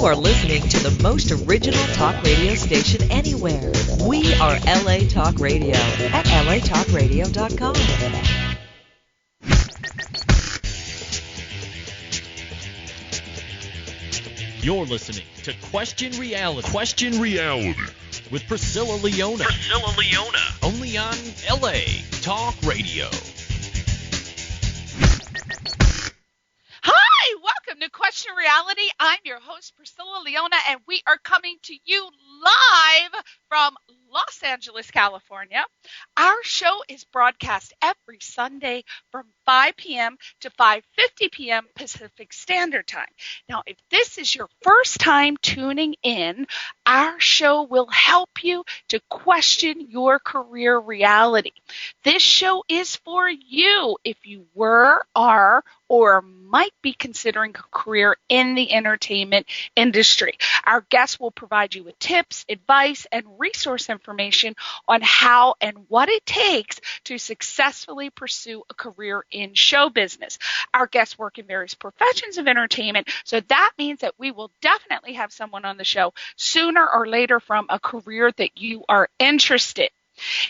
You are listening to the most original talk radio station anywhere. We are LA Talk Radio at latalkradio.com. You're listening to Question Reality with Priscilla Leona. Only on LA Talk Radio. Hi, welcome to Question Reality. I'm your host, Priscilla Leona, and we are coming to you live from Los Angeles, California. Our show is broadcast every Sunday from 5 p.m. to 5:50 p.m. Pacific Standard Time. Now, if this is your first time tuning in, our show will help you to question your career reality. This show is for you if you were, are, or might be considering a career in the entertainment industry. Our guests will provide you with tips, advice, and resource information on how and what it takes to successfully pursue a career in show business. Our guests work in various professions of entertainment, so that means that we will definitely have someone on the show sooner or later from a career that you are interested in.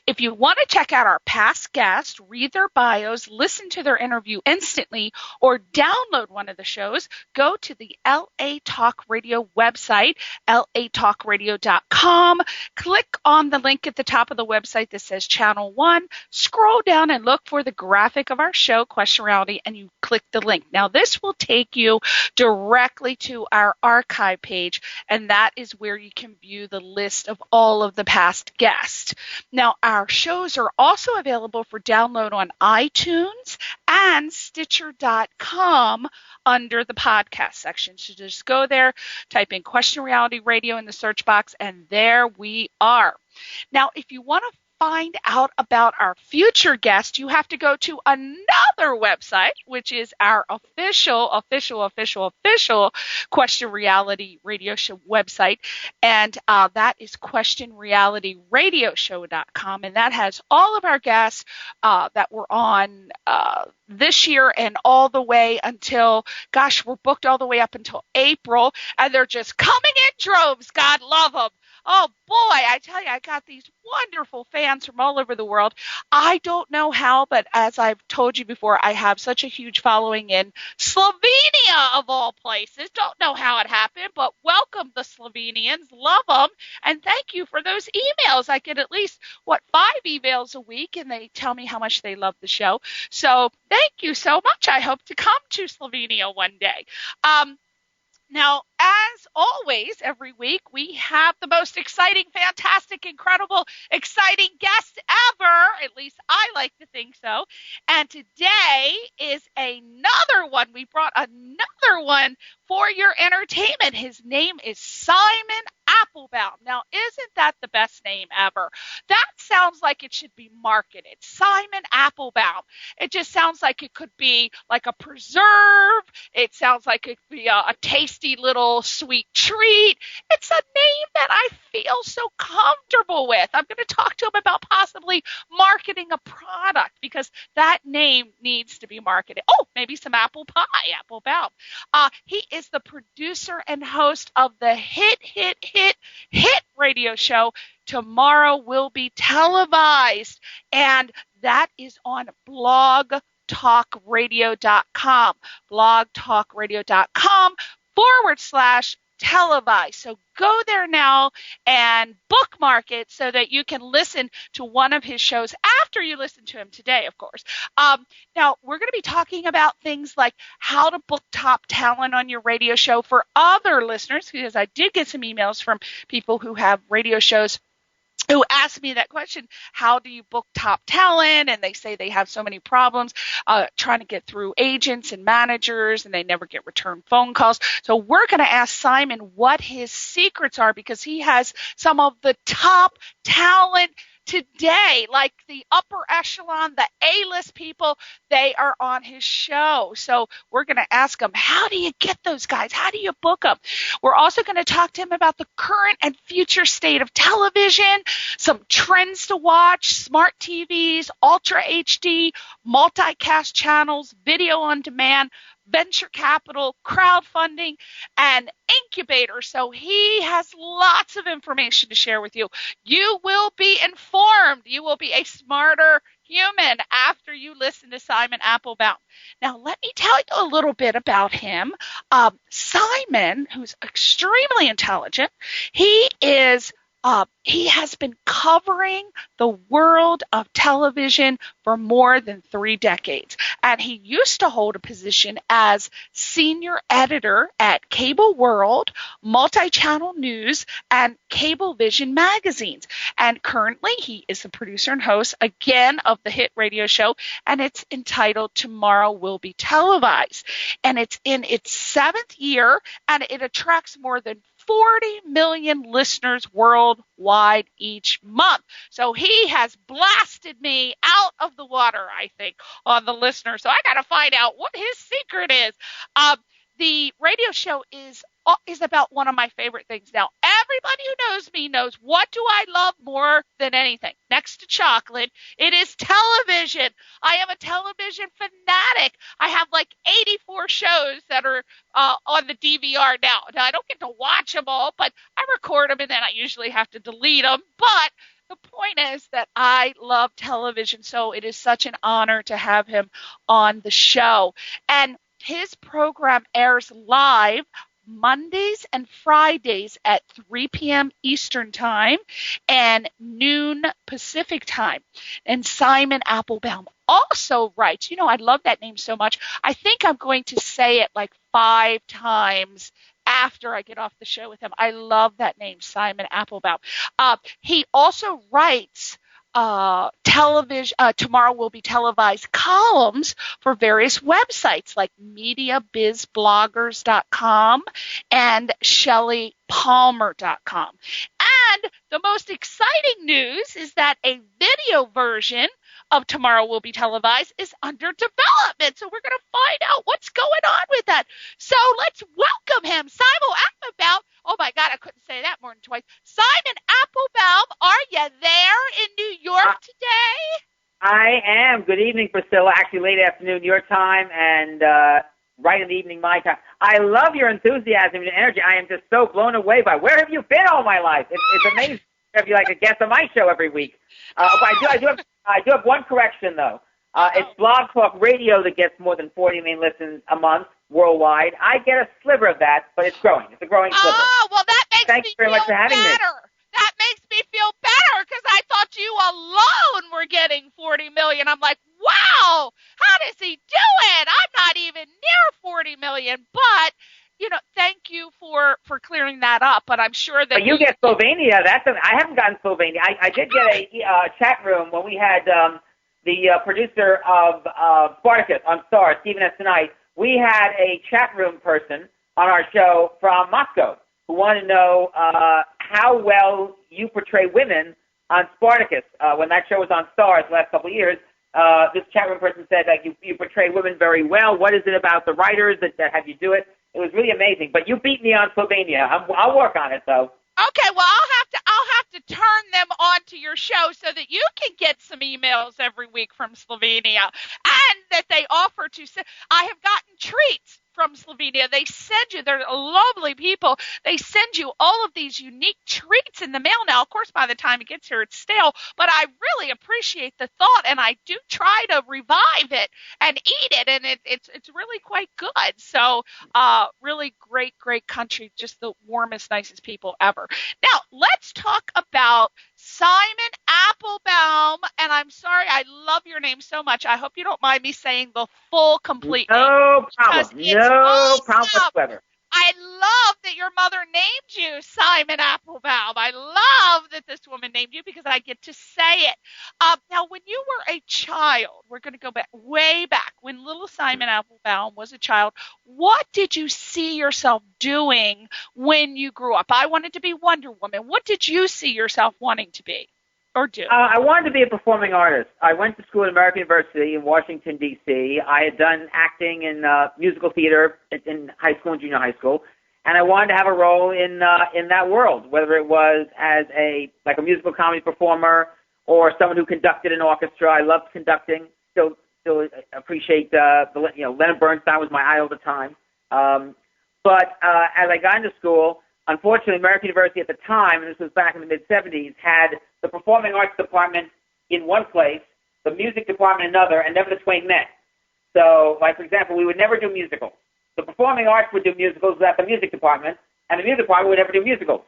If you want to check out our past guests, read their bios, listen to their interview instantly, or download one of the shows, go to the LA Talk Radio website, latalkradio.com. Click on the link at the top of the website that says Channel 1. Scroll down and look for the graphic of our show, Question Reality, and you click the link. Now, this will take you directly to our archive page, and that is where you can view the list of all of the past guests. Now, our shows are also available for download on iTunes and Stitcher.com under the podcast section. So just go there, type in Question Reality Radio in the search box, and there we are. Now, if you want to find out about our future guests, you have to go to another website, which is our official Question Reality Radio Show website, and that is questionrealityradioshow.com, and that has all of our guests that were on this year and all the way until, we're booked all the way up until April, and they're just coming in droves. God love them. Oh, boy, I tell you, I got these wonderful fans from all over the world. I don't know how, but as I've told you before, I have such a huge following in Slovenia, of all places. Don't know how it happened, but welcome the Slovenians. Love them. And thank you for those emails. I get at least, 5 emails a week, and they tell me how much they love the show. So thank you so much. I hope to come to Slovenia one day. Now, as always, every week, we have the most exciting, fantastic, incredible, exciting guests ever. At least I like to think so. And today is another one. We brought another one for your entertainment. His name is Simon Applebaum. Now, isn't that the best name ever? That sounds like it should be marketed. Simon Applebaum. It just sounds like it could be like a preserve. It sounds like it could be a tasty little sweet treat. It's a name that I feel so comfortable with. I'm going to talk to him about possibly marketing a product because that name needs to be marketed. Oh, maybe some apple pie, Applebaum. He is the producer and host of the hit radio show Tomorrow Will Be Televised, and that is on blogtalkradio.com, blogtalkradio.com/televised. So go there now and bookmark it so that you can listen to one of his shows after you listen to him today, of course. Now, we're going to be talking about things like how to book top talent on your radio show for other listeners, because I did get some emails from people who have radio shows who asked me that question, how do you book top talent? And they say they have so many problems trying to get through agents and managers, and they never get return phone calls. So we're going to ask Simon what his secrets are, because he has some of the top talent today, like the upper echelon, the A-list people, they are on his show. So we're going to ask him, how do you get those guys? How do you book them? We're also going to talk to him about the current and future state of television, some trends to watch, smart TVs, Ultra HD, multicast channels, video on demand, venture capital, crowdfunding, and incubator. So he has lots of information to share with you. You will be informed. You will be a smarter human after you listen to Simon Applebaum. Now, let me tell you a little bit about him. Simon, who's extremely intelligent, he has been covering the world of television for more than 3 decades. And he used to hold a position as senior editor at Cable World, Multi-Channel News, and Cablevision magazines. And currently he is the producer and host again of the hit radio show, and it's entitled Tomorrow Will Be Televised. And it's in its 7th year, and it attracts more than 40 million listeners worldwide each month. So he has blasted me out of the water, I think, on the listeners. So I got to find out what his secret is. The radio show is about one of my favorite things. Now, everybody who knows me knows, what do I love more than anything? Next to chocolate, it is television. I am a television fanatic. I have like 84 shows that are on the DVR now. Now, I don't get to watch them all, but I record them and then I usually have to delete them. But the point is that I love television, so it is such an honor to have him on the show. And his program airs live Mondays and Fridays at 3 p.m. Eastern Time and noon Pacific Time. And Simon Applebaum also writes, I love that name so much, I think I'm going to say it like 5 times after I get off the show with him. I love that name, Simon Applebaum. He also writes Tomorrow Will Be Televised columns for various websites like MediaBizBloggers.com and ShellyPalmer.com. And the most exciting news is that a video version of Tomorrow Will Be Televised is under development. So we're going to find out what's going on with that. So let's welcome him, Simon Applebaum. Oh my God, I couldn't say that more than twice. Simon Applebaum, are you there in New York today? I am. Good evening, Priscilla. Actually, late afternoon your time and right in the evening my time. I love your enthusiasm and energy. I am just so blown away by where have you been all my life? It's amazing to have you like a guest on my show every week. But I do have one correction though. It's Blog Talk Radio that gets more than 40 million listens a month worldwide. I get a sliver of that, but it's growing. It's a growing sliver. Oh, well, that makes Thanks me very much for having better. me. That makes me feel better because I thought you alone were getting 40 million. I'm like, wow, how does he do it? I'm not even near 40 million, but thank you for clearing that up. But I'm sure that you get Slovenia. I haven't gotten Slovenia. I did get a chat room when we had the producer of Spartacus on Star, Stephen S. Tonight. We had a chat room person on our show from Moscow who wanted to know how well you portray women on Spartacus. When that show was on Stars the last couple of years, this chat room person said that you portray women very well. What is it about the writers that have you do it? It was really amazing. But you beat me on Slovenia. I'll work on it, though. Okay, well, I'll have to turn them onto your show so that you can get some emails every week from Slovenia, and that they offer to send. I have gotten treats from Slovenia. They send you, they're lovely people. They send you all of these unique treats in the mail. Now, of course, by the time it gets here, it's stale, but I really appreciate the thought, and I do try to revive it and eat it, and it's really quite good. So really great country, just the warmest, nicest people ever. Now, let's talk about Simon Applebaum, and I'm sorry, I love your name so much. I hope you don't mind me saying the full, complete name. No problem. No problem whatsoever. I love that your mother named you Simon Applebaum. I love that this woman named you because I get to say it. Now, when you were a child, we're going to go back way back, when little Simon Applebaum was a child, what did you see yourself doing when you grew up? I wanted to be Wonder Woman. What did you see yourself wanting to be or do? I wanted to be a performing artist. I went to school at American University in Washington, D.C. I had done acting in musical theater in high school and junior high school, and I wanted to have a role in that world, whether it was as a musical comedy performer or someone who conducted an orchestra. I loved conducting, still still appreciate Leonard Bernstein was my idol at the time. But as I got into school, unfortunately, American University at the time, and this was back in the mid-'70s, had the performing arts department in one place, the music department in another, and never the twain met. So, like, for example, we would never do musicals. The performing arts would do musicals at the music department, and the music department would never do musicals,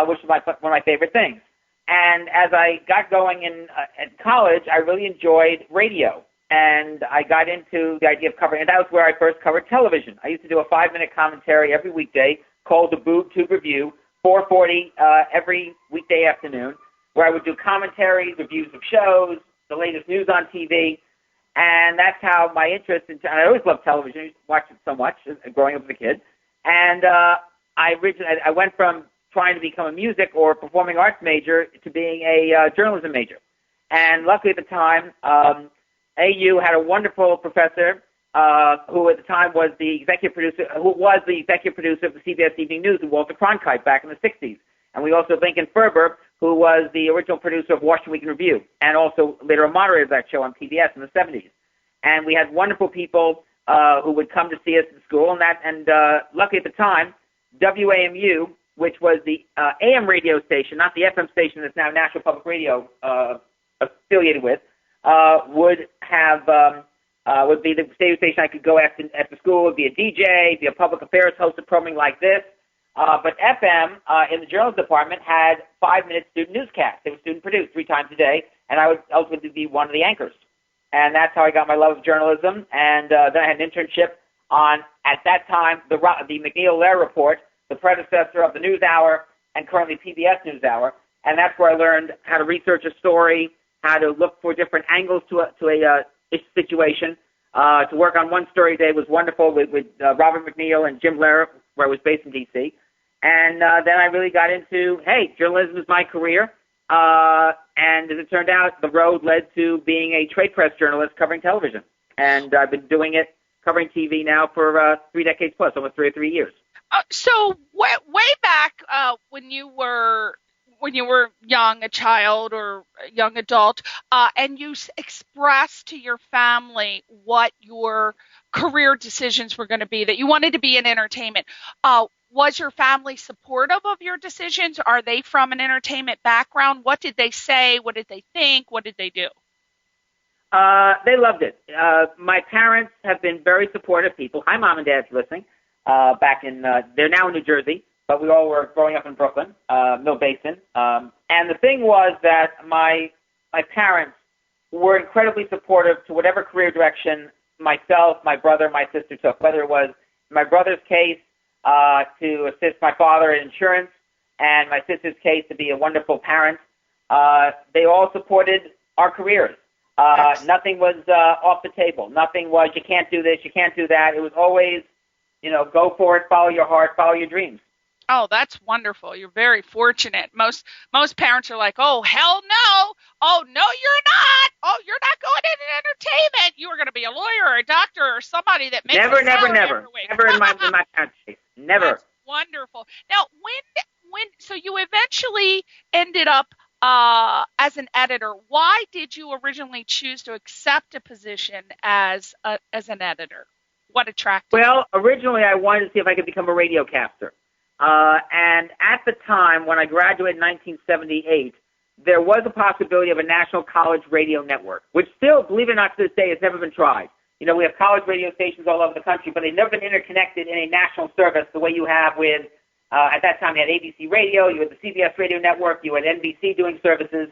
which is one of my favorite things. And as I got going at college, I really enjoyed radio. And I got into the idea of covering, and that was where I first covered television. I used to do a 5-minute commentary every weekday called the Boob Tube Review, 4:40 every weekday afternoon, where I would do commentaries, reviews of shows, the latest news on TV. And that's how my interest in, I always loved television. I used to watch it so much growing up as a kid. And I went from trying to become a music or performing arts major to being a journalism major. And luckily at the time, AU had a wonderful professor who at the time was the executive producer of the CBS Evening News, Walter Cronkite, back in the 60s. And we also have Lincoln Ferber, who was the original producer of Washington Week in Review, and also later a moderator of that show on PBS in the 70s. And we had wonderful people who would come to see us at school, and luckily at the time, WAMU, which was the AM radio station, not the FM station that's now National Public Radio affiliated with, would be the radio station I could go after school. Would be a DJ, be a public affairs host of programming like this. But FM in the journalism department had 5-minute student newscasts. They were student produced 3 times a day, and I would ultimately be one of the anchors. And that's how I got my love of journalism. And then I had an internship on, at that time, the McNeil-Lehrer Report, the predecessor of the NewsHour and currently PBS NewsHour. And that's where I learned how to research a story, how to look for different angles to a situation. To work on one story a day was wonderful with Robert McNeil and Jim Lehrer, where I was based in D.C. And then I really got into, hey, journalism is my career. And as it turned out, the road led to being a trade press journalist covering television. And I've been doing it, covering TV now for 3 decades plus, almost 3 or 3 years. So way back when you were young, a child or a young adult, and you expressed to your family what your career decisions were going to be, that you wanted to be in entertainment, was your family supportive of your decisions? Are they from an entertainment background? What did they say? What did they think? What did they do? They loved it. My parents have been very supportive people. Hi, Mom and Dad, for listening. They're now in New Jersey, but we all were growing up in Brooklyn, Mill Basin. And the thing was that my parents were incredibly supportive to whatever career direction myself, my brother, my sister took, whether it was in my brother's case to assist my father in insurance and my sister's case to be a wonderful parent. They all supported our careers. Nothing was off the table. Nothing was, you can't do this, you can't do that. It was always, go for it, follow your heart, follow your dreams. Oh, that's wonderful. You're very fortunate. Most parents are like, oh, hell no. Oh, no, you're not. Oh, you're not going into entertainment. You are going to be a lawyer or a doctor or somebody that makes never in my parents' case. Never. That's wonderful. Now, so you eventually ended up as an editor. Why did you originally choose to accept a position as an editor? What attracted you? Well, originally I wanted to see if I could become a radiocaster. And at the time, when I graduated in 1978, there was a possibility of a national college radio network, which still, believe it or not, to this day, has never been tried. We have college radio stations all over the country, but they've never been interconnected in a national service the way you have with, at that time, you had ABC Radio, you had the CBS Radio Network, you had NBC doing services.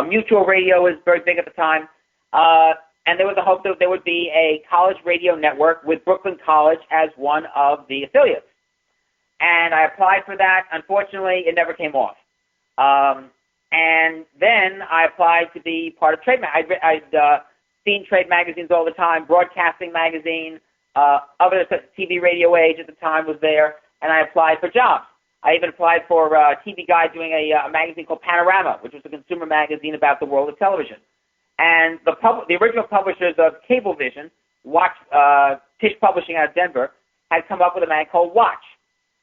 Mutual Radio was very big at the time. And there was a hope that there would be a college radio network with Brooklyn College as one of the affiliates. And I applied for that. Unfortunately, it never came off. And then I applied to be part of Trade Magazine. I'd seen Trade magazines all the time, Broadcasting Magazine, other TV Radio Age at the time was there, and I applied for jobs. I even applied for a TV Guide doing a magazine called Panorama, which was a consumer magazine about the world of television. And the original publishers of Cablevision, Tisch Publishing out of Denver, had come up with a mag called Watch.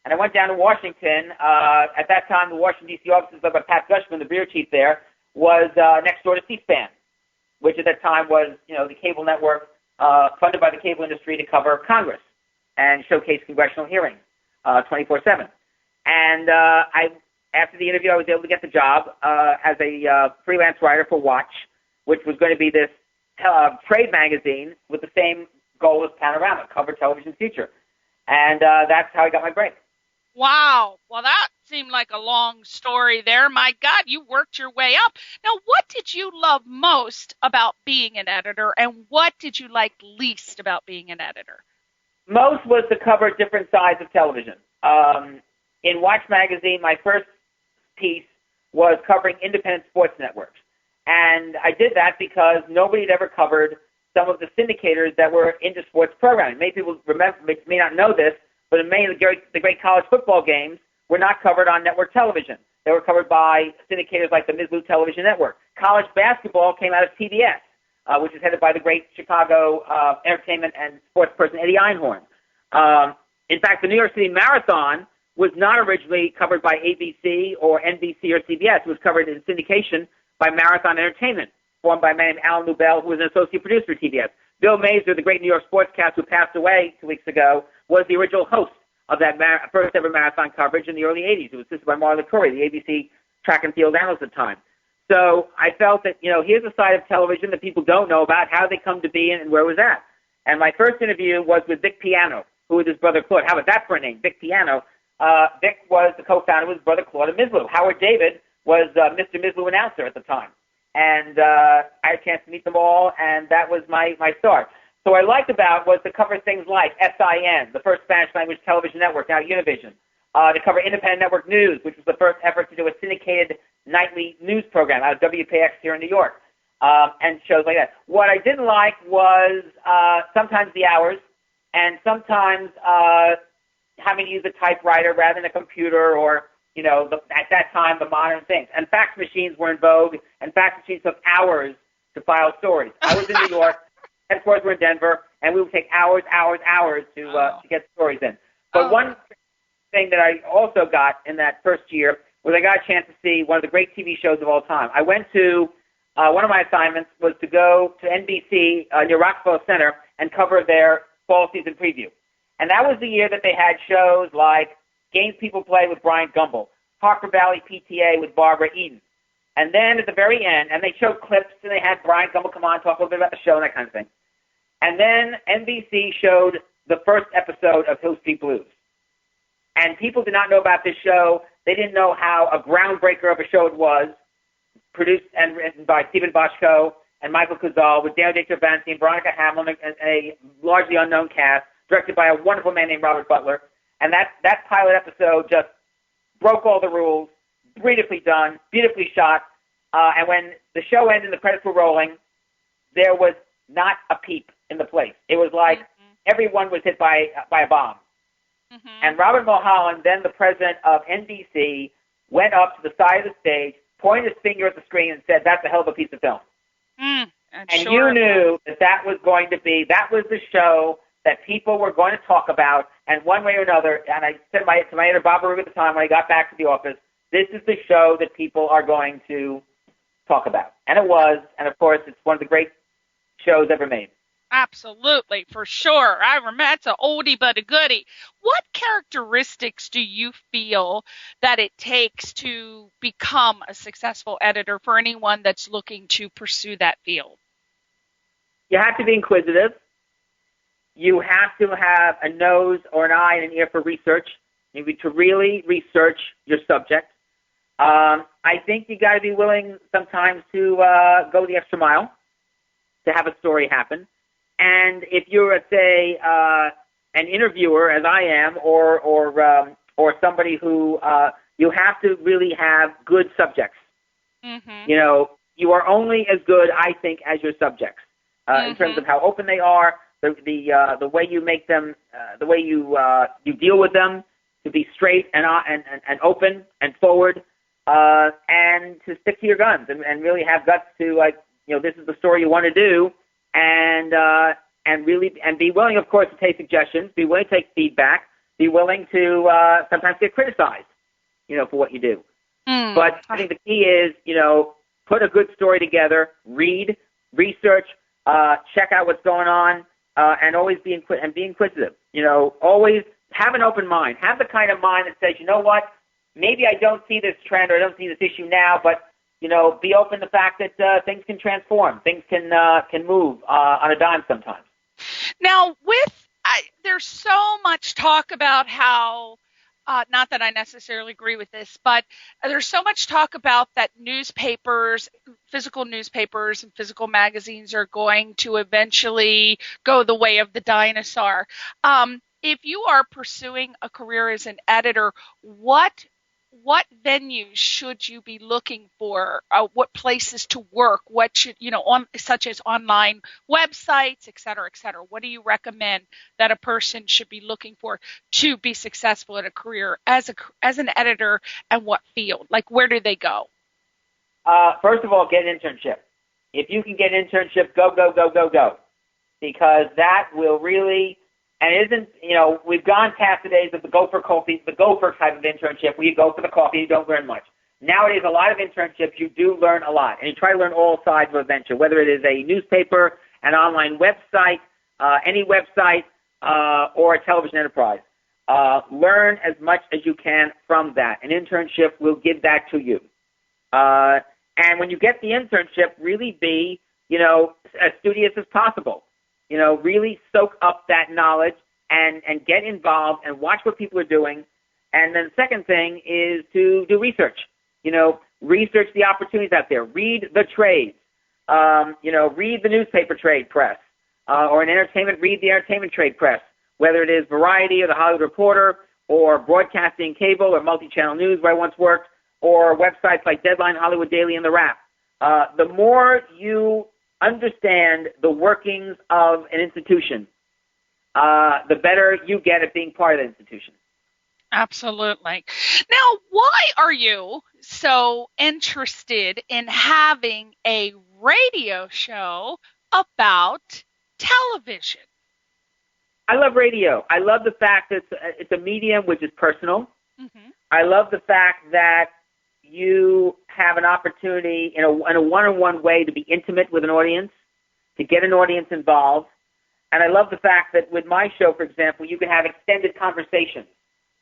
And I went down to Washington. At that time, the Washington, D.C. offices led by Pat Gushman, the bureau chief there, was next door to C-SPAN, which at that time was, the cable network funded by the cable industry to cover Congress and showcase congressional hearings 24/7. And after the interview, I was able to get the job as a freelance writer for Watch, which was going to be this trade magazine with the same goal as Panorama, cover television's future. And that's how I got my break. Wow. Well, that seemed like a long story there. My God, you worked your way up. Now, what did you love most about being an editor, and what did you like least about being an editor? Most was to cover different sides of television. In Watch Magazine, my first piece was covering independent sports networks. And I did that because nobody had ever covered some of the syndicators that were into sports programming. Many people may not know this, but many of the great college football games were not covered on network television. They were covered by syndicators like the Ms. Lou Television Network. College basketball came out of TBS, which is headed by the great Chicago entertainment and sports person Eddie Einhorn. In fact, the New York City Marathon was not originally covered by ABC or NBC or CBS. It was covered in syndication by Marathon Entertainment, formed by a man named Alan Newbell, who was an associate producer at TBS. Bill Mazer, the great New York sportscaster who passed away 2 weeks ago, was the original host of that first ever marathon coverage in the early 80s. It was assisted by Marla Curry, the ABC track and field analyst at the time. So I felt that, here's a side of television that people don't know about, how they come to be and where it was at. And my first interview was with Vic Piano, who was his brother Claude. How about that for a name, Vic Piano? Vic was the co-founder with his brother Claude and Ms. Lou. Howard David was Mr. Ms. Lou announcer at the time. And I had a chance to meet them all, and that was my start. So what I liked about was to cover things like SIN, the first Spanish-language television network, now Univision, to cover independent network news, which was the first effort to do a syndicated nightly news program out of WPX here in New York, and shows like that. What I didn't like was sometimes the hours, and sometimes having to use a typewriter rather than a computer or, at that time, the modern things. And fax machines were in vogue, and fax machines took hours to file stories. I was in New York, headquarters were in Denver, and we would take hours to get stories in. But one thing that I also got in that first year was I got a chance to see one of the great TV shows of all time. I went to, one of my assignments was to go to NBC near Rockefeller Center and cover their fall season preview. And that was the year that they had shows like Games People Play with Brian Gumbel, Harper Valley PTA with Barbara Eden. And then at the very end, and they showed clips, and they had Brian Gumbel come on, talk a little bit about the show and that kind of thing. And then NBC showed the first episode of Hill Street Blues. And people did not know about this show. They didn't know how a groundbreaker of a show it was, produced and written by Stephen Boschko and Michael Cazal, with Daniel Day-Travanti and Veronica Hamlin, and a largely unknown cast, directed by a wonderful man named Robert Butler. And that pilot episode just broke all the rules, beautifully done, beautifully shot. And when the show ended and the credits were rolling, there was not a peep in the place. It was like everyone was hit by a bomb. And Robert Mulholland, then the president of NBC, went up to the side of the stage, pointed his finger at the screen and said, "That's a hell of a piece of film." And you knew that was going to be, that was the show that people were going to talk about, and one way or another, and I said to my editor, Bob Rube, at the time when I got back to the office, this is the show that people are going to talk about. And it was, and of course, it's one of the great shows ever made. Absolutely, for sure. I remember, that's an oldie but a goodie. What characteristics do you feel that it takes to become a successful editor for anyone that's looking to pursue that field? You have to be inquisitive. You have to have a nose or an eye and an ear for research. You need to really research your subject. I think you got to be willing sometimes to go the extra mile to have a story happen. And if you're, say, an interviewer, as I am, or somebody who you have to really have good subjects. You are only as good, I think, as your subjects in terms of how open they are, the way you make them, the way you deal with them, to be straight and open and forward, and to stick to your guns and really have guts to, like, this is the story you want to do, and really be willing, of course, to take suggestions, be willing to take feedback, be willing to sometimes get criticized, for what you do. But I think the key is, put a good story together, read, research, check out what's going on, and always be inquisitive. Always have an open mind. Have the kind of mind that says, you know what, maybe I don't see this trend or I don't see this issue now, but be open to the fact that things can transform, things can move on a dime sometimes. Now, there's so much talk about how, not that I necessarily agree with this, but there's so much talk about that physical newspapers and physical magazines are going to eventually go the way of the dinosaur. If you are pursuing a career as an editor, what venues should you be looking for? What places to work? What should such as online websites, et cetera, et cetera? What do you recommend that a person should be looking for to be successful in a career as an editor, and what field? Like, where do they go? First of all, get an internship. If you can get an internship, go, because that will really. And it isn't, we've gone past the days of the gopher type of internship where you go for the coffee, you don't learn much. Nowadays, a lot of internships, you do learn a lot. And you try to learn all sides of a venture, whether it is a newspaper, an online website, any website, or a television enterprise. Learn as much as you can from that. An internship will give that to you. And when you get the internship, really be, as studious as possible. Really soak up that knowledge and get involved and watch what people are doing. And then the second thing is to do research. Research the opportunities out there. Read the trades. Read the newspaper trade press. Or in entertainment, read the entertainment trade press, whether it is Variety or the Hollywood Reporter or broadcasting cable or multi-channel news where I once worked, or websites like Deadline, Hollywood Daily, and The Wrap. The more you understand the workings of an institution, the better you get at being part of the institution. Absolutely. Now, why are you so interested in having a radio show about television? I love radio. I love the fact that it's a medium which is personal. Mm-hmm. I love the fact that you have an opportunity in a one-on-one way to be intimate with an audience, to get an audience involved. And I love the fact that with my show, for example, you can have extended conversations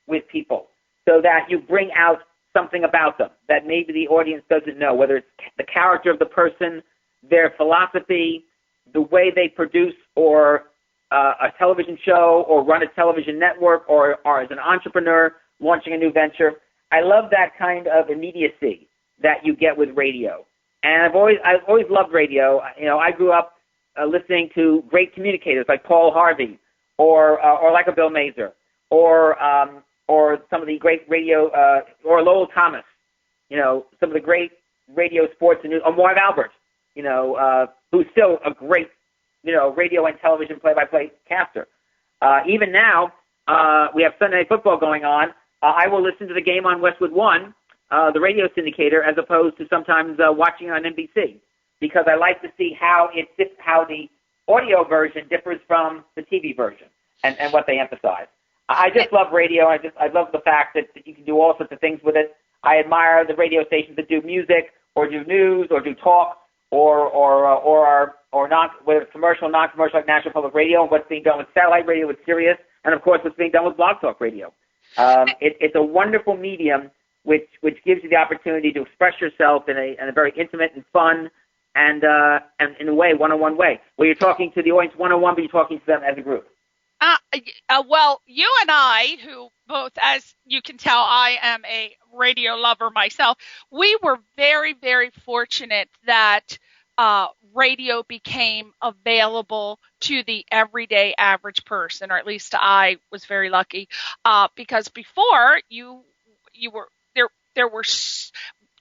with people so that you bring out something about them that maybe the audience doesn't know, whether it's the character of the person, their philosophy, the way they produce or a television show or run a television network or as an entrepreneur launching a new venture. I love that kind of immediacy that you get with radio. And I've always loved radio. I grew up listening to great communicators like Paul Harvey or like a Bill Mazer or some of the great radio, or Lowell Thomas, some of the great radio sports and news, or Marv Albert, who's still a great, radio and television play-by-play caster. Even now, we have Sunday Night Football going on. I will listen to the game on Westwood One, the radio syndicator, as opposed to sometimes watching it on NBC, because I like to see how the audio version differs from the TV version and what they emphasize. I just love radio. I love the fact that you can do all sorts of things with it. I admire the radio stations that do music or do news or do talk or not, whether it's commercial, non-commercial, like National Public Radio, and what's being done with satellite radio with Sirius, and of course what's being done with Blog Talk Radio. It's a wonderful medium which gives you the opportunity to express yourself in a very intimate and fun and in a way, one-on-one way, where you're talking to the audience one-on-one, but you're talking to them as a group. Well, you and I, who both, as you can tell, I am a radio lover myself, we were very, very fortunate that radio became available to the everyday average person, or at least I was very lucky, because before you were there were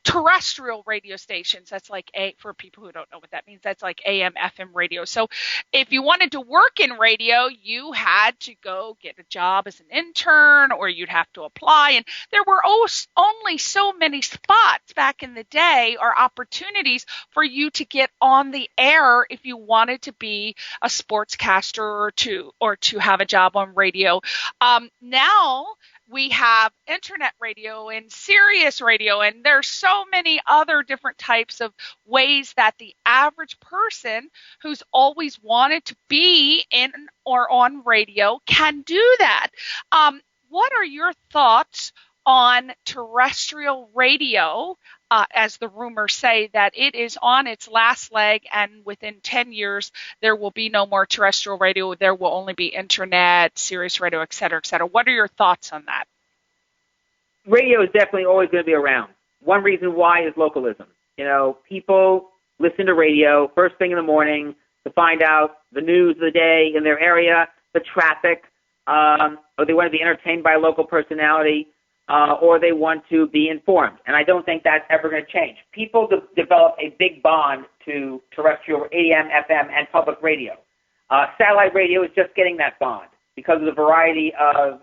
terrestrial radio stations. That's like for people who don't know what that means, that's like AM, FM radio. So if you wanted to work in radio, you had to go get a job as an intern, or you'd have to apply. And there were only so many spots back in the day, or opportunities for you to get on the air if you wanted to be a sportscaster or to have a job on radio. Now we have internet radio and Sirius radio, and there's so many other different types of ways that the average person who's always wanted to be in or on radio can do that. What are your thoughts on terrestrial radio, as the rumors say that it is on its last leg, and within 10 years there will be no more terrestrial radio, there will only be internet, Sirius radio, et cetera, et cetera. What are your thoughts on that? Radio is definitely always going to be around. One reason why is localism. You know, people listen to radio first thing in the morning to find out the news of the day in their area, the traffic, or they want to be entertained by a local personality, or they want to be informed. And I don't think that's ever going to change. People develop a big bond to terrestrial AM, FM, and public radio. Satellite radio is just getting that bond because of the variety of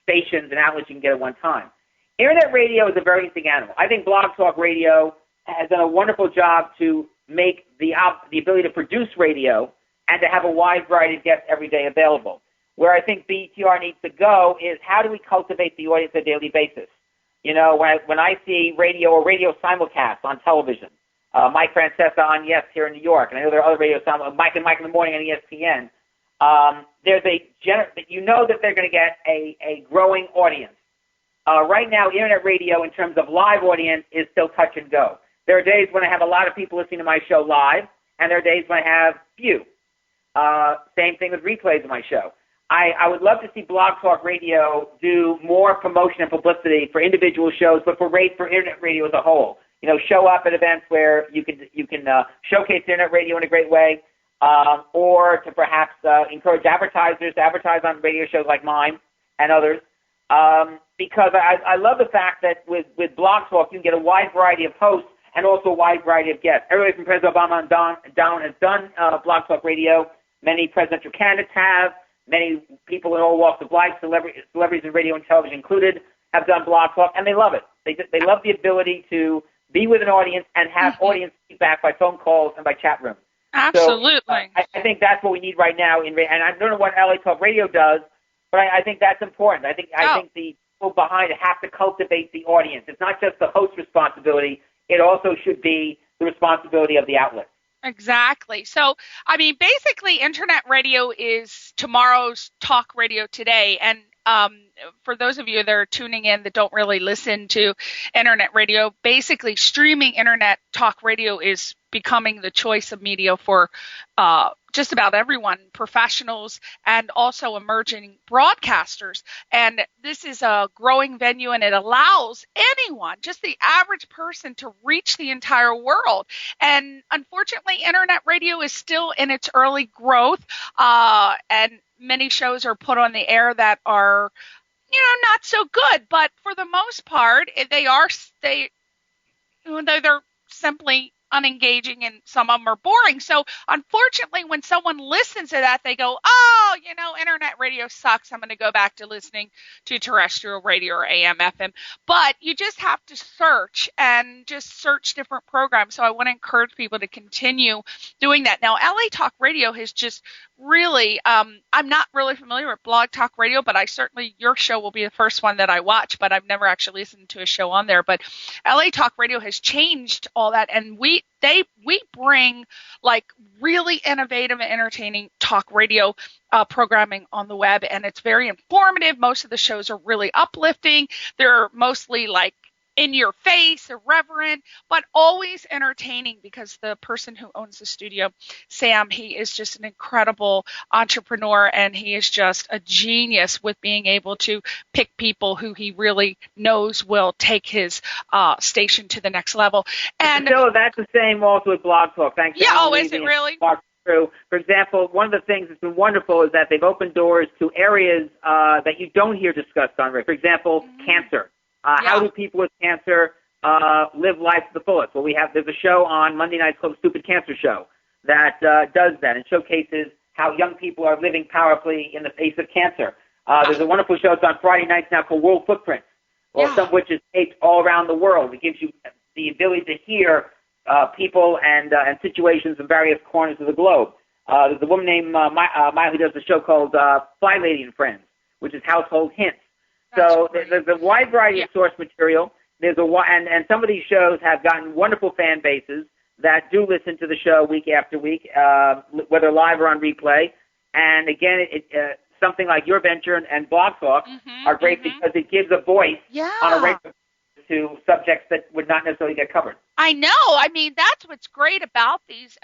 stations and outlets you can get at one time. Internet radio is a very interesting animal. I think Blog Talk Radio has done a wonderful job to make the ability to produce radio and to have a wide variety of guests every day available. Where I think BTR needs to go is how do we cultivate the audience on a daily basis? You know, when I see radio or radio simulcast on television, Mike Francesa on Yes here in New York, and I know there are other radio simulcasts, Mike and Mike in the morning on ESPN, there's you know that they're going to get a growing audience. Right now, internet radio in terms of live audience is still touch and go. There are days when I have a lot of people listening to my show live, and there are days when I have few. Same thing with replays of my show. I would love to see Blog Talk Radio do more promotion and publicity for individual shows, but for internet radio as a whole. You know, show up at events where you can showcase internet radio in a great way, or to perhaps encourage advertisers to advertise on radio shows like mine and others. Because I love the fact that with Blog Talk you can get a wide variety of hosts and also a wide variety of guests. Everybody from President Obama down has done Blog Talk Radio. Many presidential candidates have. Many people in all walks of life, celebrities in radio and television included, have done Blog Talk, and they love it. They love the ability to be with an audience and have audience feedback by phone calls and by chat rooms. Absolutely. So, I think that's what we need right now. And I don't know what LA Talk Radio does, but I think that's important. I think the people behind it have to cultivate the audience. It's not just the host's responsibility. It also should be the responsibility of the outlet. Exactly. So, I mean, basically, internet radio is tomorrow's talk radio today. And for those of you that are tuning in that don't really listen to internet radio, basically streaming internet talk radio is becoming the choice of media for just about everyone, professionals and also emerging broadcasters. And this is a growing venue, and it allows anyone, just the average person, to reach the entire world. And unfortunately, internet radio is still in its early growth, and many shows are put on the air that are, not so good. But for the most part, they're simply unengaging, and some of them are boring. So unfortunately, when someone listens to that, they go, oh, internet radio sucks. I'm going to go back to listening to terrestrial radio or AM, FM. But you just have to search different programs. So I want to encourage people to continue doing that. Now, LA Talk Radio has just really, I'm not really familiar with Blog Talk Radio, but your show will be the first one that I watch, but I've never actually listened to a show on there. But LA Talk Radio has changed all that, and we bring like really innovative and entertaining talk radio programming on the web, and it's very informative. Most of the shows are really uplifting. They're mostly like in your face, irreverent, but always entertaining, because the person who owns the studio, Sam, he is just an incredible entrepreneur, and he is just a genius with being able to pick people who he really knows will take his station to the next level. And so that's the same also with Blog Talk. Thanks. Yeah. Is it really? For example, one of the things that's been wonderful is that they've opened doors to areas that you don't hear discussed on radio. For example, cancer. How do people with cancer live life to the fullest? Well, there's a show on Monday nights called The Stupid Cancer Show that does that and showcases how young people are living powerfully in the face of cancer. There's a wonderful show that's on Friday nights now called World Footprints, some of which is taped all around the world. It gives you the ability to hear people and situations in various corners of the globe. There's a woman named Maya who does a show called Fly Lady and Friends, which is household hints. So there's a wide variety of source material. There's and some of these shows have gotten wonderful fan bases that do listen to the show week after week, whether live or on replay. And again, something like your venture and Blog Talk are great because it gives a voice on a radio to subjects that would not necessarily get covered. I know. I mean, that's what's great about these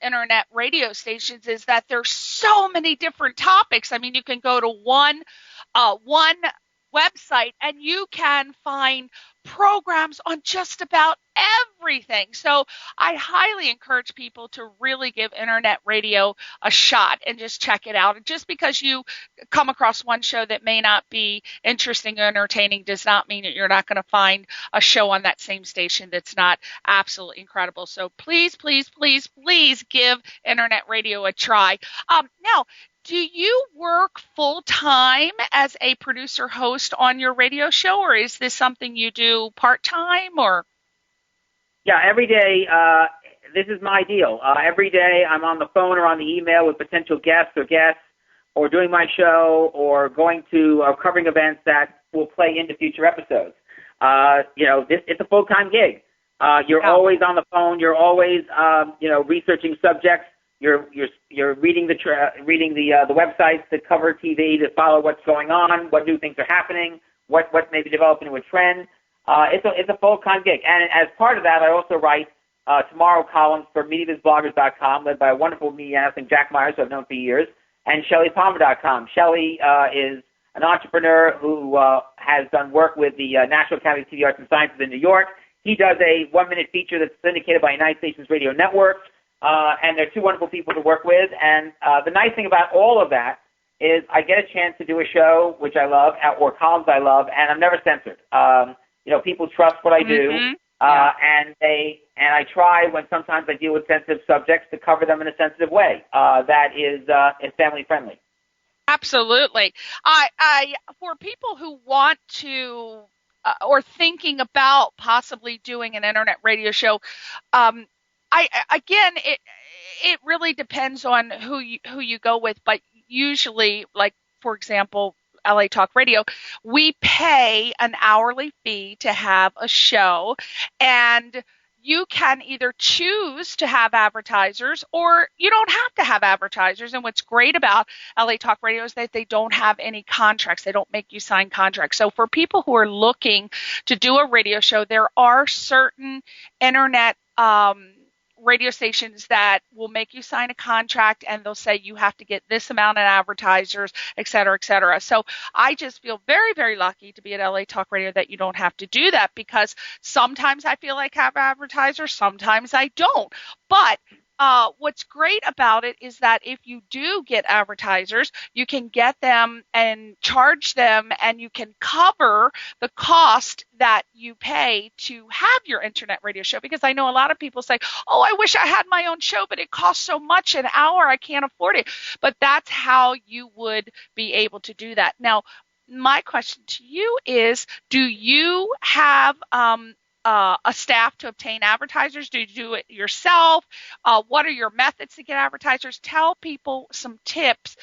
internet radio stations is that there's so many different topics. I mean, you can go to one website and you can find programs on just about everything. So I highly encourage people to really give internet radio a shot and just check it out. And just because you come across one show that may not be interesting or entertaining does not mean that you're not going to find a show on that same station that's not absolutely incredible. So please, please, please, please give internet radio a try. Now, do you work full-time as a producer host on your radio show, or is this something you do part-time? Or? Yeah, every day, this is my deal. Every day I'm on the phone or on the email with potential guests, or doing my show, or going to covering events that will play into future episodes. It's a full-time gig. You're always on the phone. You're always, researching subjects. You're reading the websites that cover TV to follow what's going on, what new things are happening, what may be developing into a trend. It's a full-time gig, and as part of that, I also write tomorrow columns for MediaVizBloggers.com, led by a wonderful media analyst, Jack Myers, who I've known for years, and ShellyPalmer.com. Shelly is an entrepreneur who has done work with the National Academy of TV Arts and Sciences in New York. He does a 1-minute feature that's syndicated by United Stations Radio Network. And they're two wonderful people to work with. And the nice thing about all of that is I get a chance to do a show, which I love, or columns I love, and I'm never censored. People trust what I do, and I try when sometimes I deal with sensitive subjects to cover them in a sensitive way that is family friendly. Absolutely. I for people who want to or thinking about possibly doing an internet radio show. It really depends on who you go with, but usually, like, for example, LA Talk Radio, we pay an hourly fee to have a show, and you can either choose to have advertisers or you don't have to have advertisers. And what's great about LA Talk Radio is that they don't have any contracts. They don't make you sign contracts. So for people who are looking to do a radio show, there are certain internet radio stations that will make you sign a contract, and they'll say you have to get this amount of advertisers, et cetera, et cetera. So I just feel very, very lucky to be at LA Talk Radio that you don't have to do that, because sometimes I feel like I have advertisers, sometimes I don't. But what's great about it is that if you do get advertisers, you can get them and charge them, and you can cover the cost that you pay to have your internet radio show. Because I know a lot of people say, oh, I wish I had my own show, but it costs so much an hour, I can't afford it. But that's how you would be able to do that. Now, my question to you is, do you have a staff to obtain advertisers? Do you do it yourself? What are your methods to get advertisers? Tell people some tips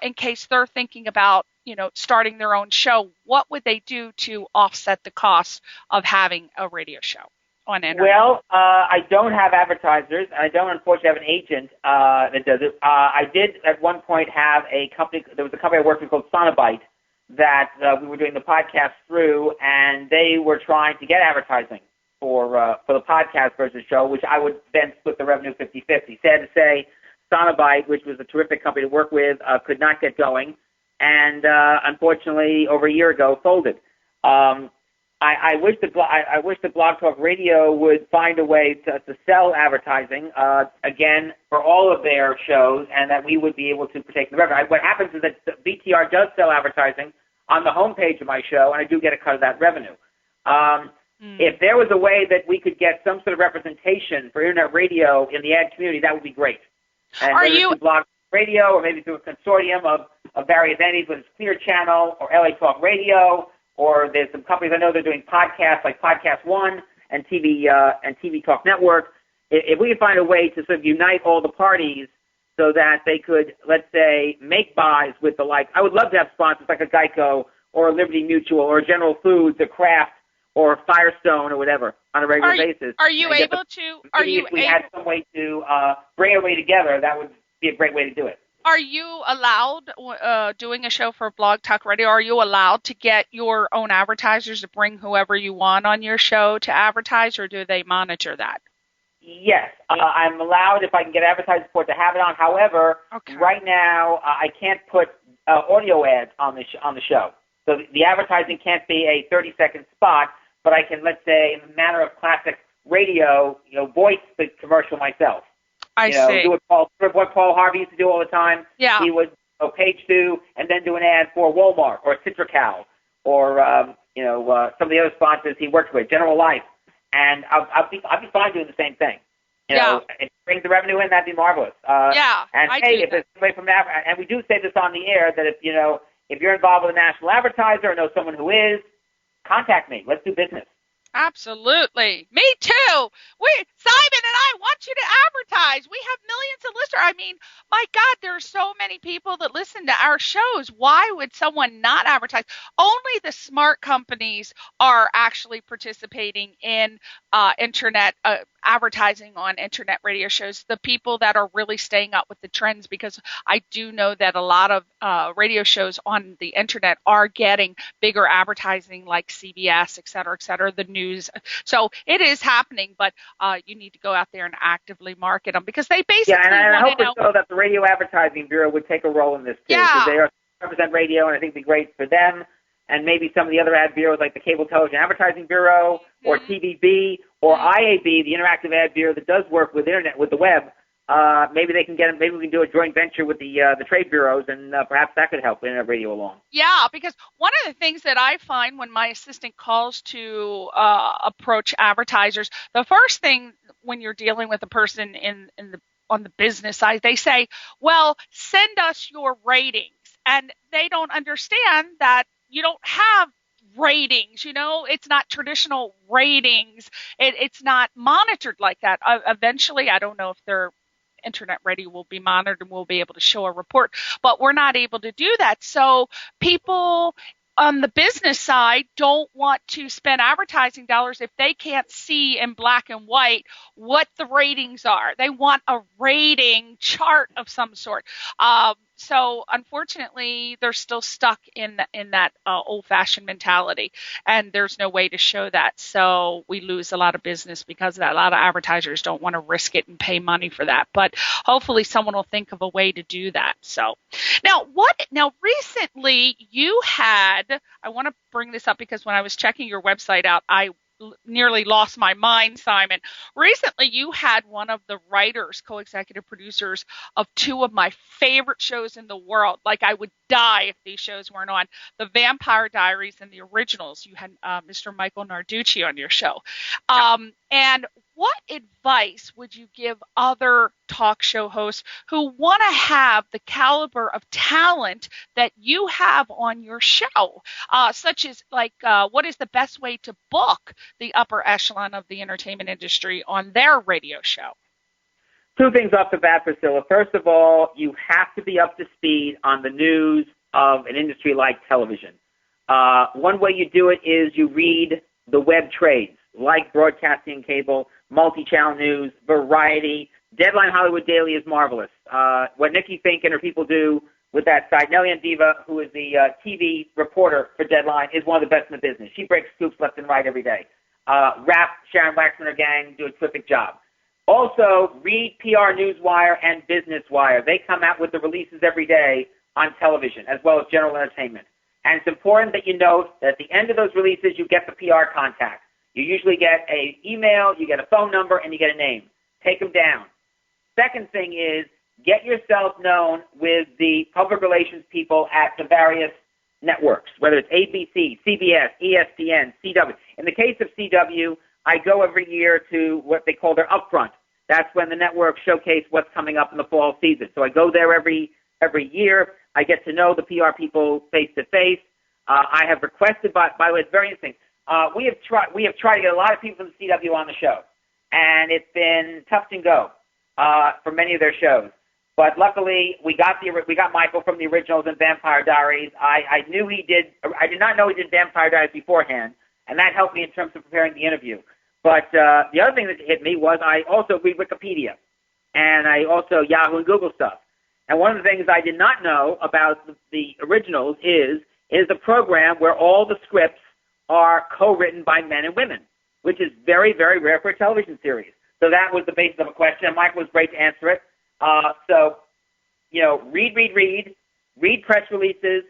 in case they're thinking about, starting their own show. What would they do to offset the cost of having a radio show on internet? Well, I don't have advertisers. I don't, unfortunately, have an agent that does it. I did at one point have a company. There was a company I worked with called Sonobyte that we were doing the podcast through, and they were trying to get advertising for the podcast versus show, which I would then split the revenue 50-50. Sad to say, Sonobyte, which was a terrific company to work with, could not get going, and unfortunately, over a year ago, folded. I wish the Blog Talk Radio would find a way to sell advertising again for all of their shows, and that we would be able to partake in the revenue. What happens is that BTR does sell advertising on the homepage of my show, and I do get a cut of that revenue. If there was a way that we could get some sort of representation for internet radio in the ad community, that would be great. And whether it's through Blog Radio or maybe through a consortium of various entities, whether it's Clear Channel or LA Talk Radio, or there's some companies I know they're doing podcasts like Podcast One and TV Talk Network. If we could find a way to sort of unite all the parties so that they could, let's say, make buys with the like. I would love to have sponsors like a Geico or a Liberty Mutual or a General Foods, a Kraft, or a Firestone or whatever on a regular basis. Are you able to? If we had some way to bring everybody together, that would be a great way to do it. Are you allowed, doing a show for Blog Talk Radio, are you allowed to get your own advertisers to bring whoever you want on your show to advertise, or do they monitor that? Yes, I'm allowed, if I can get advertising support, to have it on. However, right now I can't put audio ads on the show. So the advertising can't be a 30-second spot, but I can, let's say, in the manner of classic radio, voice the commercial myself. I see. Do what Paul Harvey used to do all the time. Yeah. He would page 2 and then do an ad for Walmart or Citrical or some of the other sponsors he worked with, General Life, and I'll be fine doing the same thing. If it brings the revenue in, that'd be marvelous. And if there's somebody from and we do say this on the air, that if you're involved with a national advertiser or know someone who is, contact me. Let's do business. Absolutely. Me too. Simon and I want you to advertise. We have millions of listeners. I mean, my God, there are so many people that listen to our shows. Why would someone not advertise? Only the smart companies are actually participating in internet advertising on internet radio shows. The people that are really staying up with the trends, because I do know that a lot of radio shows on the internet are getting bigger advertising, like CBS, et cetera, the news. So it is happening, but you need to go out there and actively market them, because they basically and I hope so that the Radio Advertising Bureau would take a role in this too, because they represent radio, and I think it'd be great for them, and maybe some of the other ad bureaus like the Cable Television Advertising Bureau or TVB or IAB, the Interactive Ad Bureau that does work with internet, with the web. Maybe they can maybe we can do a joint venture with the trade bureaus, and perhaps that could help internet radio along. Yeah, because one of the things that I find when my assistant calls to approach advertisers, the first thing when you're dealing with a person on the business side, they say, well, send us your ratings. And they don't understand that you don't have ratings. It's not traditional ratings. It's not monitored like that. Eventually, I don't know if their internet radio will be monitored and we'll be able to show a report, but we're not able to do that. So people on the business side don't want to spend advertising dollars if they can't see in black and white what the ratings are. They want a rating chart of some sort. So unfortunately, they're still stuck in that old-fashioned mentality, and there's no way to show that. So we lose a lot of business because of that. A lot of advertisers don't want to risk it and pay money for that. But hopefully, someone will think of a way to do that. So now recently you had. I want to bring this up because when I was checking your website out, I nearly lost my mind, Simon. Recently, you had one of the writers, co-executive producers of two of my favorite shows in the world. Like, I would die if these shows weren't on. The Vampire Diaries and the Originals. You had Mr. Michael Narducci on your show. And what advice would you give other talk show hosts who want to have the caliber of talent that you have on your show, such as what is the best way to book the upper echelon of the entertainment industry on their radio show? Two things off the bat, Priscilla. First of all, you have to be up to speed on the news of an industry like television. One way you do it is you read the web trades, like broadcasting and cable, multi-channel news, variety. Deadline Hollywood Daily is marvelous. What Nikki Fink and her people do with that site, Nellie Andiva, who is the TV reporter for Deadline, is one of the best in the business. She breaks scoops left and right every day. Rap, Sharon Waxman and her gang do a terrific job. Also, read PR Newswire and Business Wire. They come out with the releases every day on television, as well as general entertainment. And it's important that you note that at the end of those releases, you get the PR contact. You usually get an email, you get a phone number, and you get a name. Take them down. Second thing is, get yourself known with the public relations people at the various networks, whether it's ABC, CBS, ESPN, CW. In the case of CW, I go every year to what they call their upfront. That's when the networks showcase what's coming up in the fall season. So I go there every year. I get to know the PR people face to face. I have requested, by the way, it's very interesting. We have tried to get a lot of people from the CW on the show, and it's been touch and go for many of their shows. But luckily, we got Michael from the originals and Vampire Diaries. I knew he did. I did not know he did Vampire Diaries beforehand, and that helped me in terms of preparing the interview. But the other thing that hit me was I also read Wikipedia, and I also Yahoo and Google stuff. And one of the things I did not know about the originals is a program where all the scripts are co-written by men and women, which is very, very rare for a television series. So that was the basis of a question, and Mike was great to answer it. So, read press releases,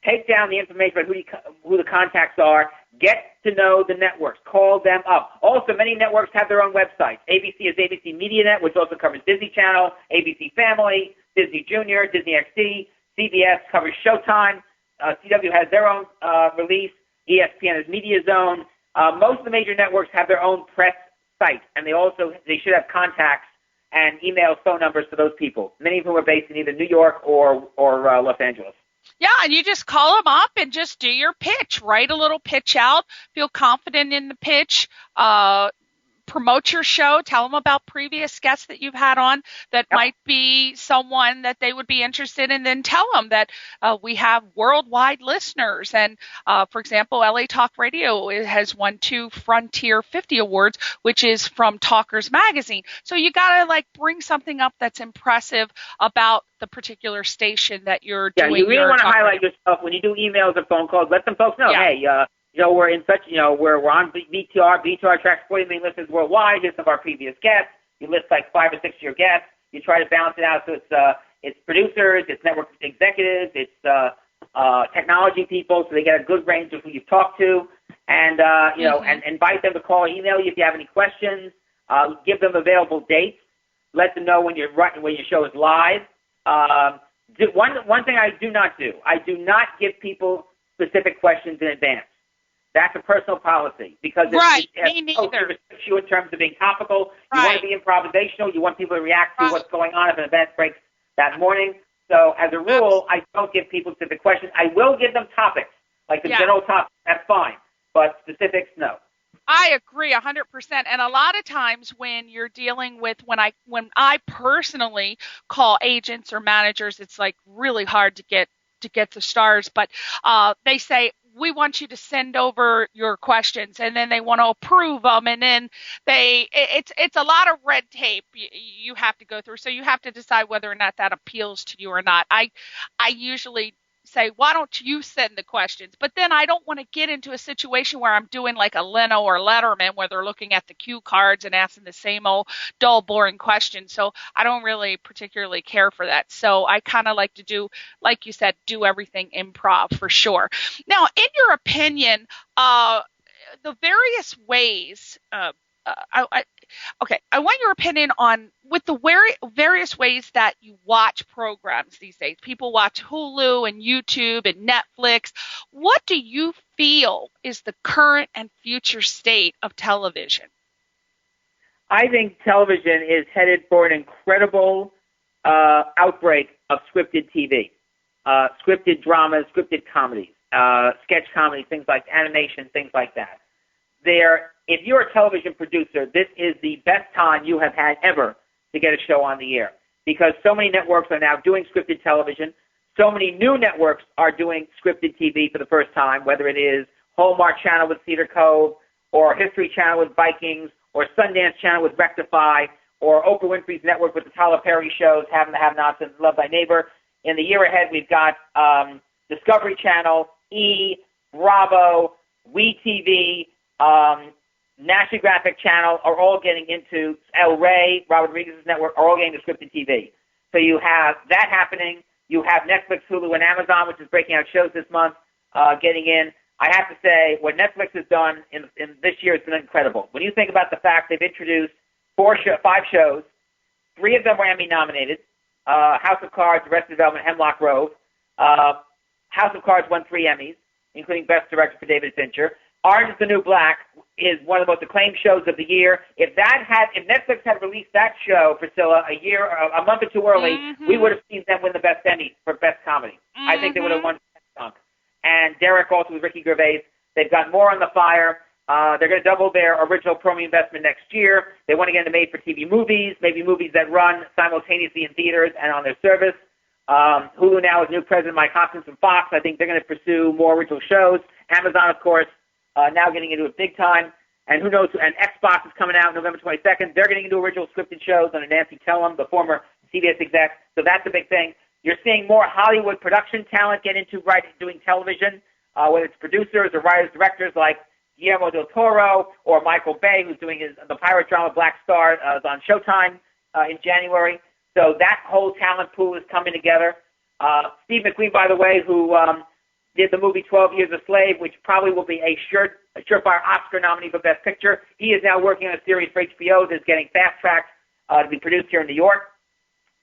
take down the information about who the contacts are, get to know the networks, call them up. Also, many networks have their own websites. ABC is ABC MediaNet, which also covers Disney Channel, ABC Family, Disney Junior, Disney XD, CBS covers Showtime, CW has their own release, ESPN is Media Zone. Most of the major networks have their own press site, and they should have contacts and email phone numbers for those people, many of whom are based in either New York or Los Angeles. Yeah, and you just call them up and just do your pitch. Write a little pitch out. Feel confident in the pitch. Promote your show. Tell them about previous guests that you've had on that might be someone that they would be interested in. Then tell them that we have worldwide listeners. And, for example, LA Talk Radio has won 2 Frontier 50 awards, which is from Talkers Magazine. So you got to, bring something up that's impressive about the particular station that you're doing. Yeah, you really want to highlight yourself when you do emails or phone calls. Let them folks know, hey, we're in such, we're on VTR. VTR tracks 40 million listeners worldwide. Here's some of our previous guests. You list 5 or 6 of your guests. You try to balance it out so it's producers, it's network executives, it's technology people, so they get a good range of who you've talked to, and and invite them to call or email you if you have any questions. Give them available dates. Let them know when your show is live. One thing I do not do. I do not give people specific questions in advance. That's a personal policy because me neither. It restricts you in terms of being topical. You want to be improvisational. You want people to react to what's going on if an event breaks that morning. So as a rule, I don't give people specific questions. I will give them topics, like the general topic. That's fine. But specifics, no. I agree 100%. And a lot of times when you're dealing with, when I personally call agents or managers, it's really hard to get the stars. But they say, we want you to send over your questions, and then they want to approve them, and then it's a lot of red tape you have to go through. So you have to decide whether or not that appeals to you or not. I usually say, why don't you send the questions? But then I don't want to get into a situation where I'm doing like a Leno or Letterman where they're looking at the cue cards and asking the same old dull, boring questions. So I don't really particularly care for that. So I kind of like to do, like you said, do everything improv for sure. Now, in your opinion, the various ways, I want your opinion on with the various ways that you watch programs these days. People watch Hulu and YouTube and Netflix. What do you feel is the current and future state of television? I think television is headed for an incredible outbreak of scripted TV, scripted dramas, scripted comedies, sketch comedies, things like animation, things like that. If you're a television producer, this is the best time you have had ever to get a show on the air because so many networks are now doing scripted television. So many new networks are doing scripted TV for the first time, whether it is Hallmark Channel with Cedar Cove or History Channel with Vikings or Sundance Channel with Rectify or Oprah Winfrey's network with the Tyler Perry shows, Have and the Have-Nots and Love Thy Neighbor. In the year ahead, we've got Discovery Channel, E, Bravo, WeTV, National Geographic Channel are all getting into El Rey, Robert Rodriguez's network, are all getting to scripted TV. So you have that happening. You have Netflix, Hulu, and Amazon, which is breaking out shows this month, getting in. I have to say, what Netflix has done in this year has been incredible. When you think about the fact they've introduced 5 shows, 3 of them were Emmy nominated, House of Cards, Arrested Development, Hemlock Grove. House of Cards won 3 Emmys, including Best Director for David Fincher. Orange is the New Black is one of the most acclaimed shows of the year. If Netflix had released that show, Priscilla, a month or 2 early, we would have seen them win the Best Emmy for Best Comedy. I think they would have won Chunk. And Derek also with Ricky Gervais. They've got more on the fire. They're going to double their original programming investment next year. They want to get into made-for-TV movies, maybe movies that run simultaneously in theaters and on their service. Hulu now has new president Mike Hopkins from Fox. I think they're going to pursue more original shows. Amazon, of course, now getting into it big time. And who knows? And Xbox is coming out November 22nd. They're getting into original scripted shows under Nancy Tellem, the former CBS exec. So that's a big thing. You're seeing more Hollywood production talent get into doing television, whether it's producers or writers, directors like Guillermo del Toro or Michael Bay, who's doing the pirate drama Black Star is on Showtime in January. So that whole talent pool is coming together. Steve McQueen, by the way, who did the movie 12 Years a Slave, which probably will be a surefire Oscar nominee for Best Picture. He is now working on a series for HBO that's getting fast-tracked to be produced here in New York,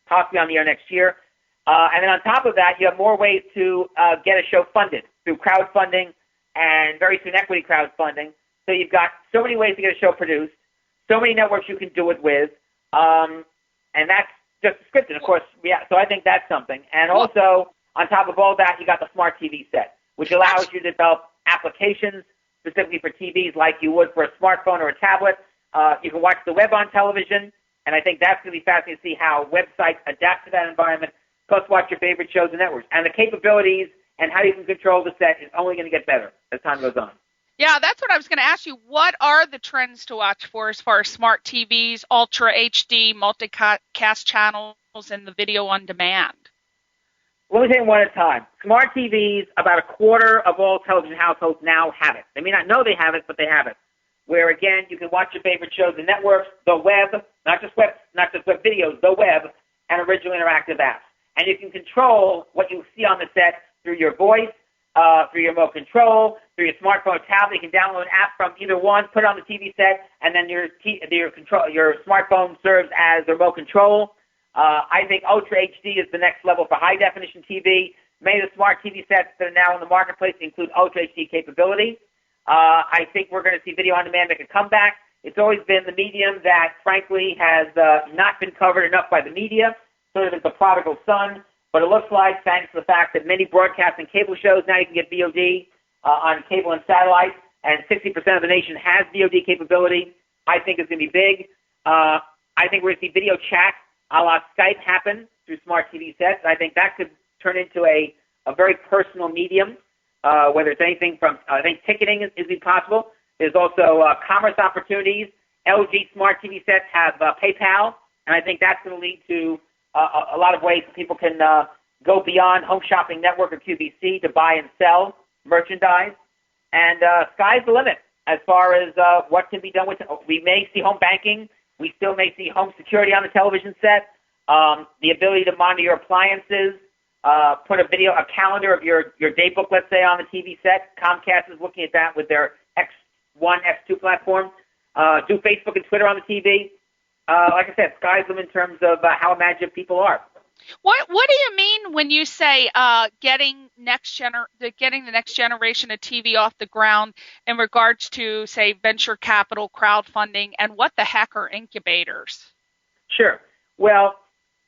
possibly on the air next year. And then on top of that, you have more ways to get a show funded through crowdfunding and very soon equity crowdfunding. So you've got so many ways to get a show produced, so many networks you can do it with, and that's just scripted, of course. Yeah, so I think that's something. And also, on top of all that, you got the smart TV set, which allows you to develop applications specifically for TVs like you would for a smartphone or a tablet. You can watch the web on television, and I think that's going to be fascinating to see how websites adapt to that environment, plus watch your favorite shows and networks. And the capabilities and how you can control the set is only going to get better as time goes on. Yeah, that's what I was going to ask you. What are the trends to watch for as far as smart TVs, Ultra HD, multicast channels, and the video on demand? Let me take one at a time. Smart TVs, about a quarter of all television households now have it. They may not know they have it, but they have it. Where, again, you can watch your favorite shows and networks, the web, not just web videos, the web, and original interactive apps. And you can control what you see on the set through your voice, through your remote control, through your smartphone or tablet. You can download an app from either one, put it on the TV set, and then your smartphone serves as the remote control. I think Ultra HD is the next level for high-definition TV. Many of the smart TV sets that are now in the marketplace include Ultra HD capability. I think we're going to see video on demand make a comeback. It's always been the medium that, frankly, has not been covered enough by the media, sort of as the prodigal son. But it looks like, thanks to the fact that many broadcast and cable shows now you can get VOD on cable and satellite, and 60% of the nation has VOD capability, I think is going to be big. I think we're going to see video chat a la Skype happen through smart TV sets. I think that could turn into a very personal medium, whether it's anything from, I think ticketing is possible. There's also commerce opportunities. LG smart TV sets have PayPal, and I think that's going to lead to a lot of ways people can go beyond Home Shopping Network or QVC to buy and sell merchandise. And sky's the limit as far as what can be done with it. We may see home banking. We still may see home security on the television set. The ability to monitor your appliances, put a calendar of your daybook, let's say, on the TV set. Comcast is looking at that with their X1, X2 platform. Do Facebook and Twitter on the TV. Like I said, sky's the limit in terms of how imaginative people are. What do you mean when you say getting the next generation of TV off the ground in regards to, say, venture capital, crowdfunding, and what the heck are incubators? Sure. Well,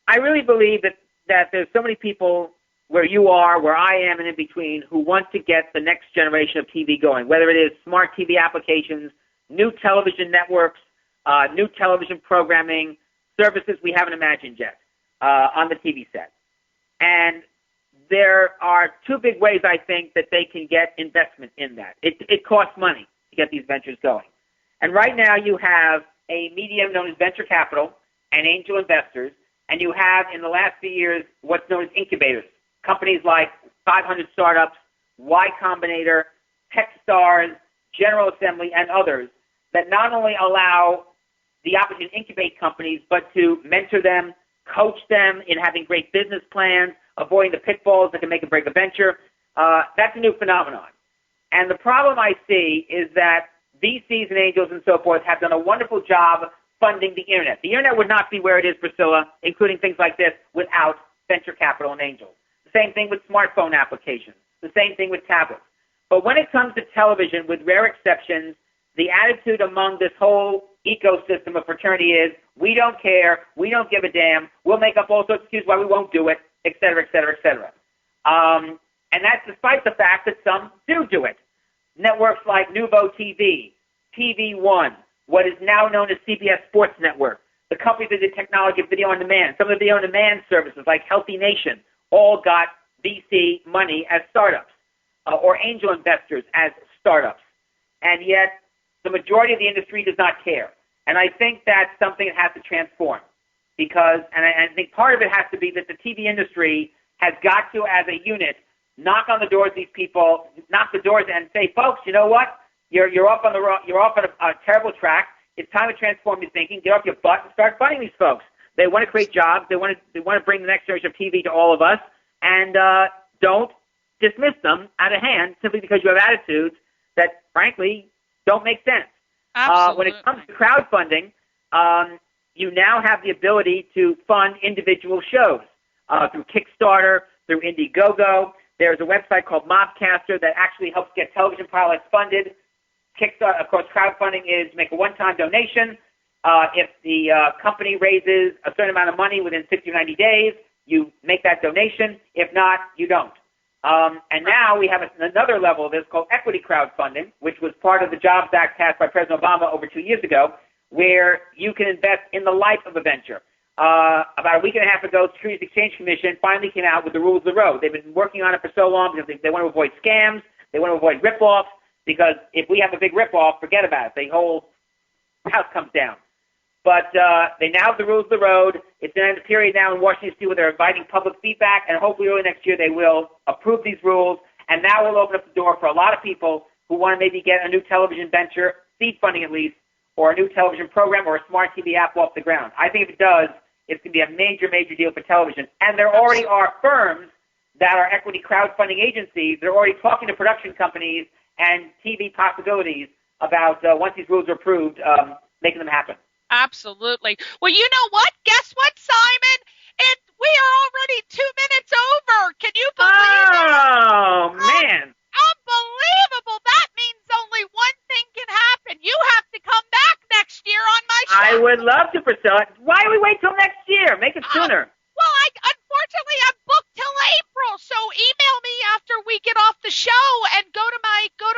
I really believe that there's so many people where you are, where I am, and in between who want to get the next generation of TV going, whether it is smart TV applications, new television networks, new television programming, services we haven't imagined yet on the TV set. And there are two big ways, I think, that they can get investment in that. It costs money to get these ventures going. And right now you have a medium known as venture capital and angel investors, and you have, in the last few years, what's known as incubators. Companies like 500 Startups, Y Combinator, Techstars, General Assembly, and others that not only allow the opportunity to incubate companies, but to mentor them, coach them in having great business plans, avoiding the pitfalls that can make or break a venture. That's a new phenomenon. And the problem I see is that VCs and angels and so forth have done a wonderful job funding the Internet. The Internet would not be where it is, Priscilla, including things like this, without venture capital and angels. The same thing with smartphone applications. The same thing with tablets. But when it comes to television, with rare exceptions, the attitude among this whole ecosystem of fraternity is, we don't care, we don't give a damn, we'll make up all sorts of excuses why we won't do it, et cetera, et cetera, et cetera. And that's despite the fact that some do it. Networks like Nuvo TV, TV One, what is now known as CBS Sports Network, the companies that did technology of video on demand, some of the video on demand services like Healthy Nation, all got VC money as startups or angel investors as startups. And yet the majority of the industry does not care. And I think that's something that has to transform because, and I think part of it has to be that the TV industry has got to, as a unit, knock on the doors of these people, knock the doors and say, folks, you know what? You're off on a terrible track. It's time to transform your thinking. Get off your butt and start funding these folks. They want to create jobs. They want to bring the next generation of TV to all of us, and don't dismiss them out of hand simply because you have attitudes that, frankly, don't make sense. When it comes to crowdfunding, you now have the ability to fund individual shows through Kickstarter, through Indiegogo. There's a website called Mobcaster that actually helps get television pilots funded. Kickstarter, of course, crowdfunding is make a one-time donation. If the company raises a certain amount of money within 60 or 90 days, you make that donation. If not, you don't. And now we have another level of this called equity crowdfunding, which was part of the Jobs Act passed by President Obama over 2 years ago, where you can invest in the life of a venture. About a week and a half ago, the Securities and Exchange Commission finally came out with the rules of the road. They've been working on it for so long because they want to avoid scams. They want to avoid rip-offs, because if we have a big rip-off, forget about it. The whole house comes down. But they now have the rules of the road. It's in a period now in Washington, D.C. where they're inviting public feedback, and hopefully early next year they will approve these rules. And that will open up the door for a lot of people who want to maybe get a new television venture, seed funding at least, or a new television program or a smart TV app off the ground. I think if it does, it's going to be a major, major deal for television. And there already are firms that are equity crowdfunding agencies. They're already talking to production companies and TV possibilities about, once these rules are approved, making them happen. Absolutely. Well, you know what? Guess what, Simon? We are already 2 minutes over. Can you believe it? Oh, man. Unbelievable. That means only one thing can happen. You have to come back next year on my show. I would love to, Priscilla. Why do we wait till next year? Make it sooner. Well, unfortunately, I'm booked till April, so email me after we get off the show and go to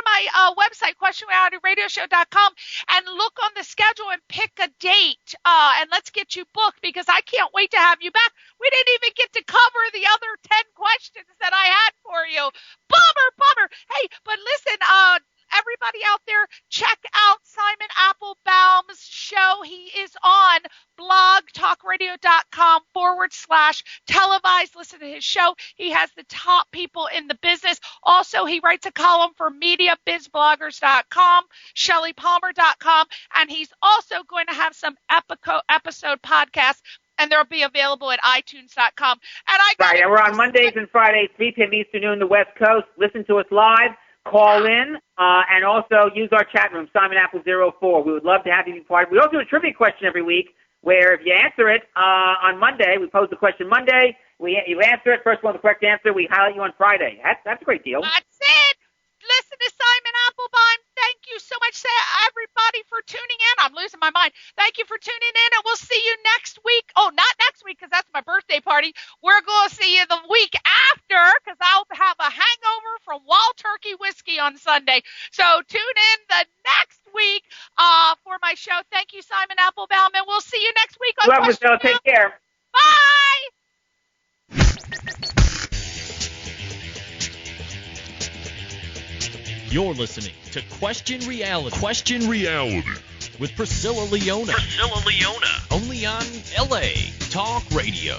my website, questionrealityradioshow.com, and look on the schedule and pick a date, and let's get you booked because I can't wait to have you back. We didn't even get to cover the other 10 questions that I had for you. Bummer. Hey, but listen, everybody out there, check out Simon Applebaum's show. He is on blogtalkradio.com/televised. Listen to his show. He has the top people in the business. Also, he writes a column for MediaBizBloggers.com, ShellyPalmer.com, and he's also going to have some episode podcasts, and they'll be available at iTunes.com. And we're on Mondays and Fridays, 3 p.m. Eastern, noon, the West Coast. Listen to us live. Call in, and also use our chat room, Simon Apple 04. We would love to have you be part. We also do a trivia question every week, where if you answer it on Monday, we pose the question Monday. You answer it, first one with the correct answer, we highlight you on Friday. That's a great deal. That's it. Listen to Simon Applebaum. Thank you so much, everybody, for tuning in. I'm losing my mind. Thank you for tuning in, and we'll see you next week. Oh, not next week because that's my birthday party. We're going to see you the week after because I'll have a hangover from Wild Turkey Whiskey on Sunday. So tune in the next week for my show. Thank you, Simon Applebaum, and we'll see you next week on Love Michelle. Take care. Bye. You're listening to Question Reality with Priscilla Leona. Only on LA Talk Radio.